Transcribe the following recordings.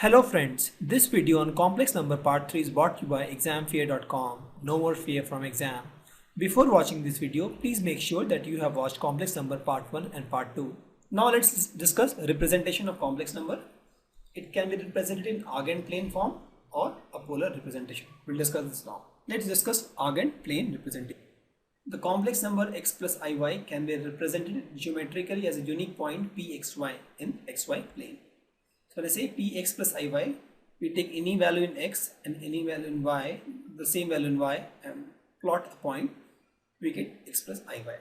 Hello friends, this video on complex number part 3 is brought to you by examfear.com. No more fear from exam. Before watching this video, please make sure that you have watched complex number part 1 and part 2. Now let's discuss representation of complex number. It can be represented in Argand plane form or a polar representation. We'll discuss this now. Let's discuss Argand plane representation. The complex number x plus iy can be represented geometrically as a unique point pxy in xy plane. So let's say px plus iy, we take any value in x and any value in y, the same value in y, and plot a point, we get x plus iy.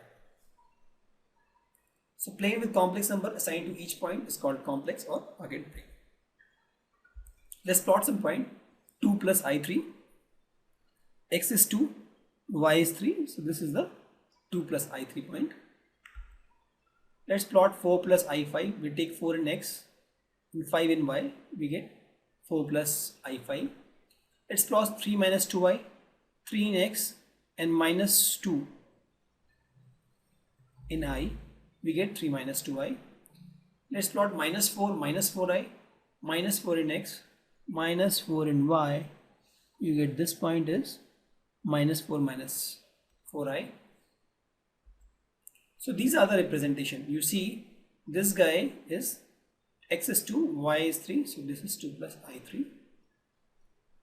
So plane with complex number assigned to each point is called complex or Argand plane. Let's plot some point 2 plus i3, x is 2, y is 3, so this is the 2 plus i3 point. Let's plot 4 plus i5, we take 4 in x, and 5 in y, we get 4 plus i5. Let's plot 3 minus 2y, 3 in x and minus 2 in I, we get 3 minus 2y. Let's plot minus 4 minus 4i, minus 4 in x, minus 4 in y, you get this point is minus 4 minus 4i. So these are the representation. You see this guy is x is 2, y is 3, so this is 2 plus i3.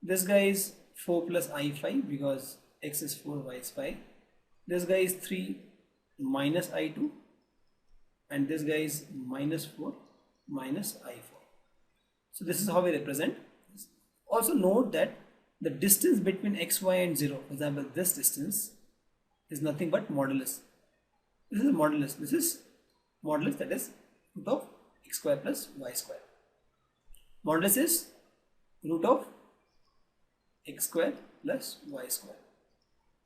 This guy is 4 plus i5 because x is 4, y is 5. This guy is 3 minus i2 and this guy is minus 4 minus i4. So this is how we represent. Also note that the distance between x, y and 0, for example this distance is nothing but modulus. This is modulus. This is modulus, that is root of x square plus y square. Modulus is root of x square plus y square.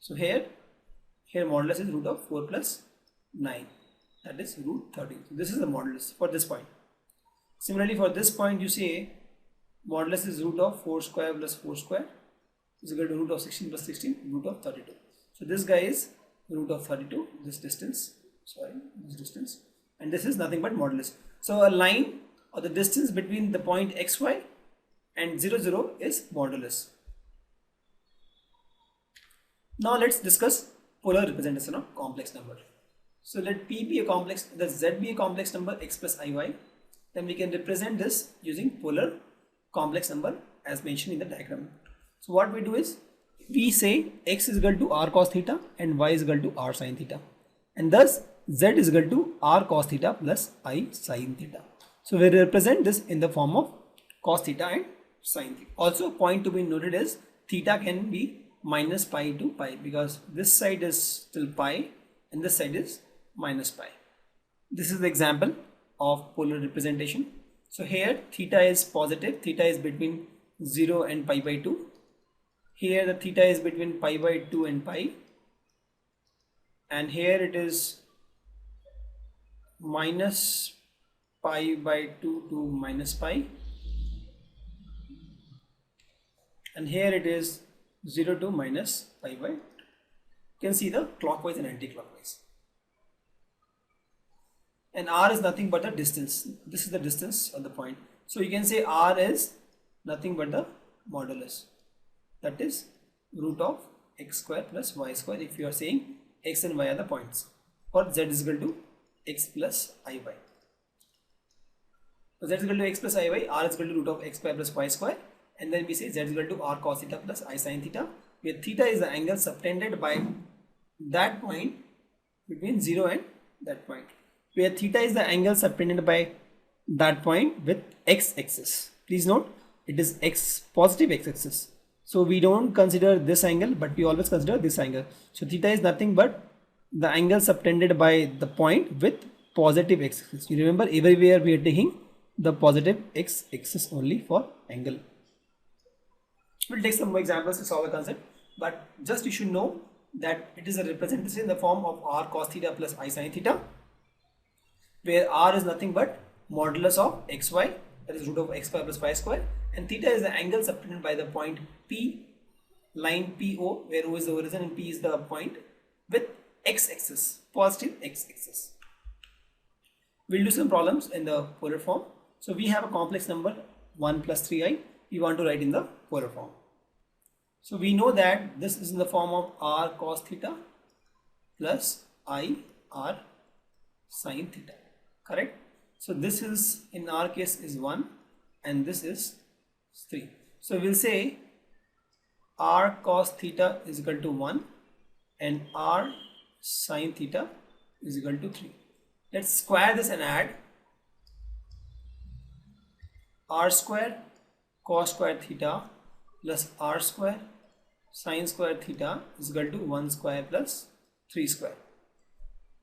So here modulus is root of 4 plus 9, that is root 13. So this is the modulus for this point. Similarly for this point you say modulus is root of 4 square plus 4 square is equal to root of 16 plus 16, root of 32. So this guy is root of 32, this distance, and this is nothing but modulus. So a line or the distance between the point xy and 0, 0 is modulus. Now let's discuss polar representation of complex number. So let P be a complex, let Z be a complex number x plus iy. Then we can represent this using polar complex number as mentioned in the diagram. So what we do is we say x is equal to r cos theta and y is equal to r sin theta, and thus z is equal to r cos theta plus I sin theta. So we represent this in the form of cos theta and sin theta. Also point to be noted is theta can be minus pi to pi because this side is still pi and this side is minus pi. This is the example of polar representation. So here theta is positive, theta is between 0 and pi by 2. Here the theta is between pi by 2 and pi, and here it is minus pi by 2 to minus pi, and here it is 0 to minus pi by 2. You can see the clockwise and anti-clockwise. And r is nothing but the distance. This is the distance of the point. So you can say r is nothing but the modulus, that is root of x square plus y square if you are saying x and y are the points, or z is equal to x plus iy. So z is equal to x plus iy, r is equal to root of x square plus y square, and then we say z is equal to r cos theta plus I sin theta, where theta is the angle subtended by that point between 0 and that point, where theta is the angle subtended by that point with x axis. Please note it is positive x axis. So we don't consider this angle, but we always consider this angle. So theta is nothing but the angle subtended by the point with positive x axis. You remember everywhere we are taking the positive x axis only for angle. We'll take some more examples to solve the concept, but just you should know that it is a representation in the form of r cos theta plus I sin theta, where r is nothing but modulus of xy, that is root of x square plus y square, and theta is the angle subtended by the point P, line PO, where O is the origin and P is the point, with x axis, positive x axis. We'll do some problems in the polar form. So we have a complex number 1 plus 3i, we want to write in the polar form. So we know that this is in the form of r cos theta plus I r sin theta, correct? So this is, in our case, is 1 and this is 3. So we'll say r cos theta is equal to 1 and r sin theta is equal to 3. Let's square this and add. R square cos square theta plus r square sin square theta is equal to 1 square plus 3 square.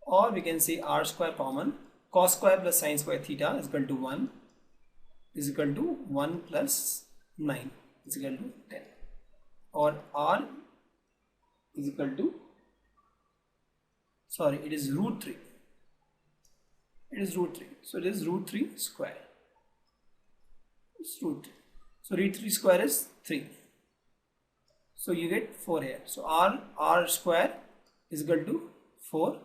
Or we can say r square common, cos square plus sin square theta is equal to 1 is equal to 1 plus 9 is equal to 10. Or r is equal to, sorry, it is root 3. It is root 3. So it is root 3 square. It's root 3. So root 3 square is 3. So you get 4 here. So r square is equal to 4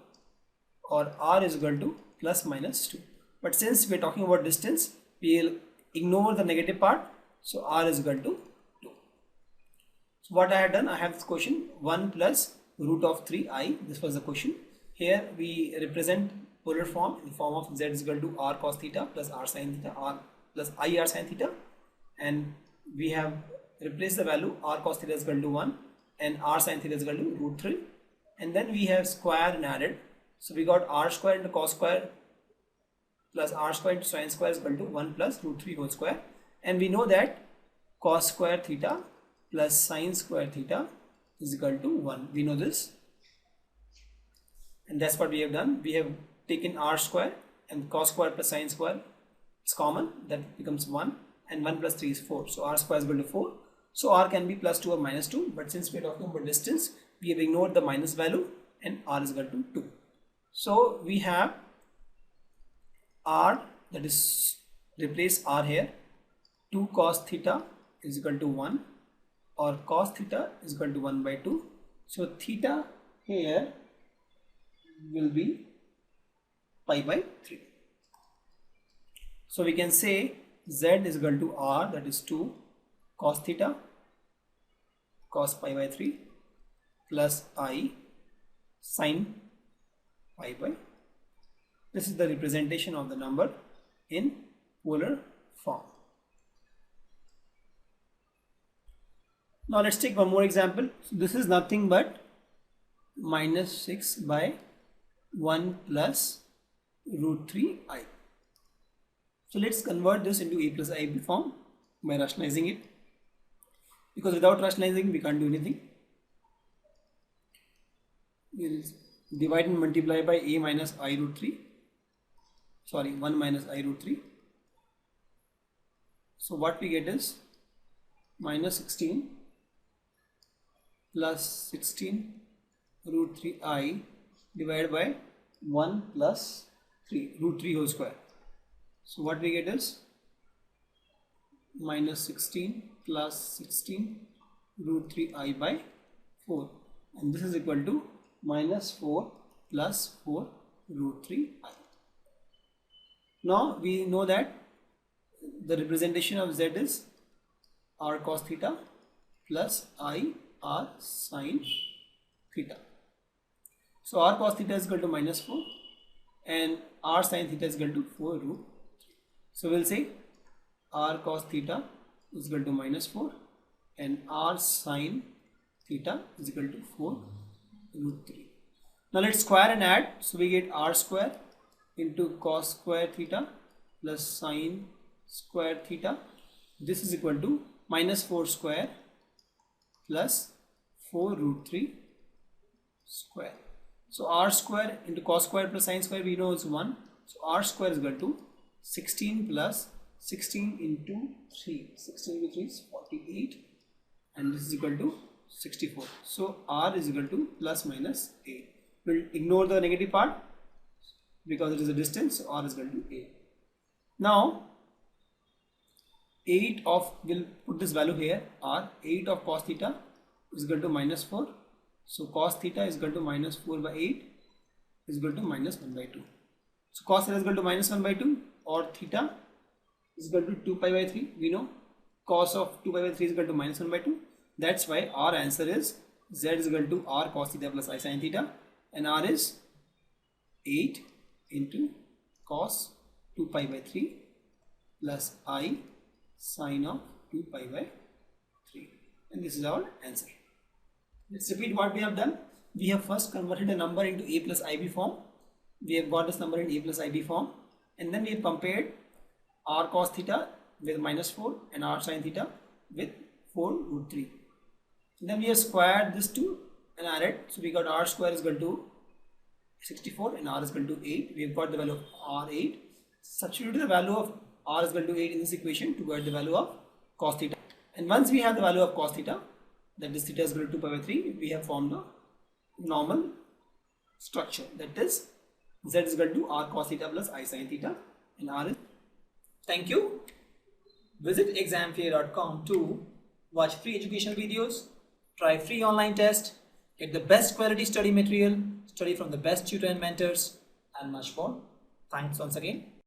or r is equal to plus minus 2. But since we are talking about distance, we will ignore the negative part. So r is equal to 2. So what I have done, I have this question 1 plus root of 3i. This was the question. Here we represent polar form in the form of z is equal to r cos theta plus r sin theta, r plus I r sin theta, and we have replaced the value r cos theta is equal to 1 and r sin theta is equal to root 3, and then we have squared and added. So we got r square into cos square plus r square into sin square is equal to 1 plus root 3 whole square, and we know that cos square theta plus sin square theta is equal to 1. We know this, and that's what we have done. We have taken r square and cos square plus sin square, it's common, that becomes 1, and 1 plus 3 is 4. So r square is equal to 4. So r can be plus 2 or minus 2, but since we are talking about distance, we have ignored the minus value and r is equal to 2. So we have r, that is, replace r here, 2 cos theta is equal to 1 or cos theta is equal to 1 by 2. So theta here will be pi by 3. So we can say z is equal to r, that is 2 cos theta cos pi by 3 plus I sin pi by. This is the representation of the number in polar form. Now let's take one more example. So this is nothing but minus 6 by 1 plus root 3i. So let's convert this into a plus ib form by rationalizing it, because without rationalizing we can't do anything. We will divide and multiply by a minus I root 3, sorry, 1 minus I root 3. So what we get is minus 16 plus 16 root 3i divided by 1 plus 3 root 3 whole square. So what we get is minus 16 plus 16 root 3i by 4, and this is equal to minus 4 plus 4 root 3i. Now we know that the representation of z is r cos theta plus I r sin theta. So r cos theta is equal to minus 4 and r sin theta is equal to 4 root 3. So we'll say r cos theta is equal to minus 4 and r sin theta is equal to 4 root 3. Now let's square and add. So we get r square into cos square theta plus sin square theta. This is equal to minus 4 square plus 4 root 3 square. So r square into cos square plus sin square we know is 1. So r square is equal to 16 plus 16 into 3. 16 into 3 is 48 and this is equal to 64. So r is equal to plus minus 8. We'll ignore the negative part because it is a distance, so r is equal to 8. Now 8 of, we'll put this value here, r, 8 of cos theta is equal to minus 4. So cos theta is equal to minus 4 by 8 is equal to minus 1 by 2. So cos theta is equal to minus 1 by 2, or theta is equal to 2 pi by 3. We know cos of 2 pi by 3 is equal to minus 1 by 2. That's why our answer is z is equal to r cos theta plus I sin theta, and r is 8 into cos 2 pi by 3 plus I sin of 2 pi by 3, and this is our answer. Let's repeat what we have done. We have first converted a number into a plus ib form. We have got this number in a plus ib form, and then we have compared r cos theta with minus 4 and r sin theta with 4 root 3. And then we have squared this 2 and added, so we got r square is equal to 64 and r is equal to 8. We have got the value of r 8. Substitute the value of r is equal to 8 in this equation to get the value of cos theta. And once we have the value of cos theta, that is theta is equal to 2 pi by 3, we have formed a normal structure, that is z is equal to r cos theta plus I sin theta, and r is. Thank you. Visit examfear.com to watch free educational videos, try free online test, get the best quality study material, study from the best tutor and mentors, and much more. Thanks once again.